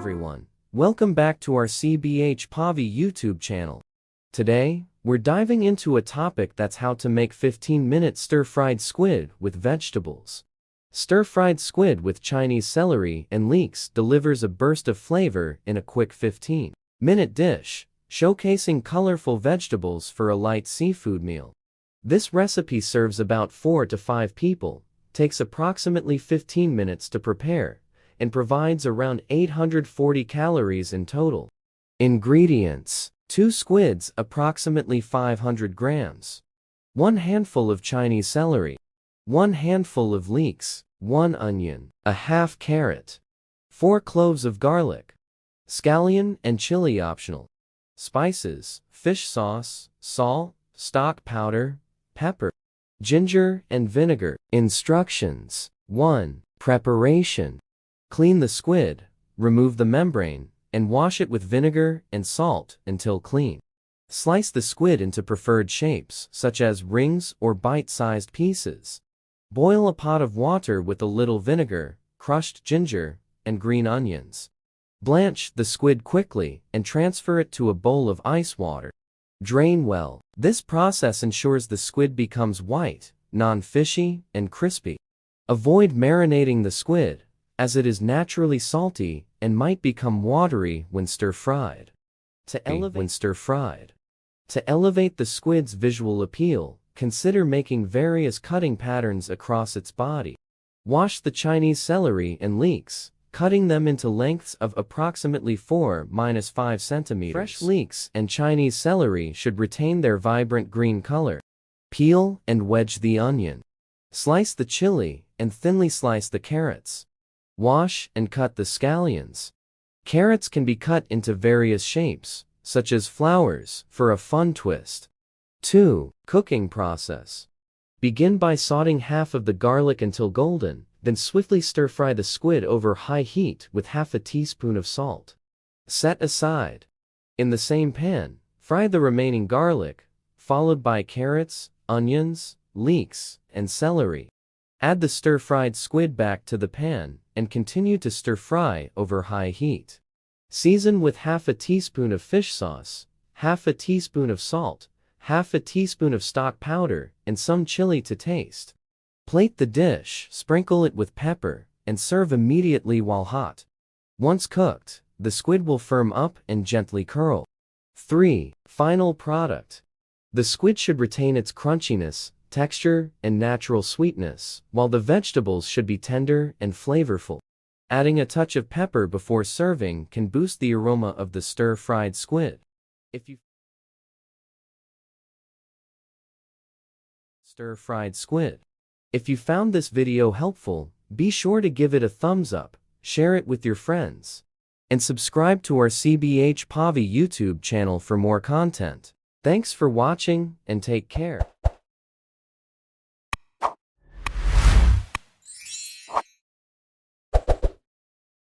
everyone. Welcome back to our CBH Pavi YouTube channel. Today, we're diving into a topic that's how to make 15-minute stir-fried squid with vegetables. Stir-fried squid with Chinese celery and leeks delivers a burst of flavor in a quick 15-minute dish, showcasing colorful vegetables for a light seafood meal. This recipe serves about 4 to 5 people, takes approximately 15 minutes to prepare, and provides around 840 calories in total. Ingredients: 2 squids approximately 500 grams, 1 handful of Chinese celery, 1 handful of leeks, 1 onion, a half carrot, 4 cloves of garlic, scallion and chili optional. Spices: fish sauce, salt, stock powder, pepper, ginger and vinegar. Instructions: 1. Preparation: clean the squid, remove the membrane, and wash it with vinegar and salt until clean. Slice the squid into preferred shapes, such as rings or bite-sized pieces. Boil a pot of water with a little vinegar, crushed ginger, and green onions. Blanch the squid quickly and transfer it to a bowl of ice water. Drain well. This process ensures the squid becomes white, non-fishy, and crispy. Avoid marinating the squid, as it is naturally salty and might become watery when stir-fried. To elevate the squid's visual appeal, consider making various cutting patterns across its body. Wash the Chinese celery and leeks, cutting them into lengths of approximately 4-5 centimeters. Fresh leeks and Chinese celery should retain their vibrant green color. Peel and wedge the onion. Slice the chili and thinly slice the carrots. Wash and cut the scallions. Carrots can be cut into various shapes, such as flowers, for a fun twist. 2. Cooking process: begin by sauteing half of the garlic until golden, then swiftly stir-fry the squid over high heat with half a teaspoon of salt. Set aside. In the same pan, fry the remaining garlic, followed by carrots, onions, leeks, and celery. Add the stir-fried squid back to the pan and continue to stir-fry over high heat. Season with half a teaspoon of fish sauce, half a teaspoon of salt, half a teaspoon of stock powder, and some chili to taste. Plate the dish, sprinkle it with pepper, and serve immediately while hot. Once cooked, the squid will firm up and gently curl. 3. Final product: the squid should retain its crunchiness, texture, and natural sweetness, while the vegetables should be tender and flavorful. Adding a touch of pepper before serving can boost the aroma of the stir-fried squid. If you found this video helpful, be sure to give it a thumbs up, share it with your friends, and subscribe to our CBH Pavi YouTube channel for more content. Thanks for watching and take care.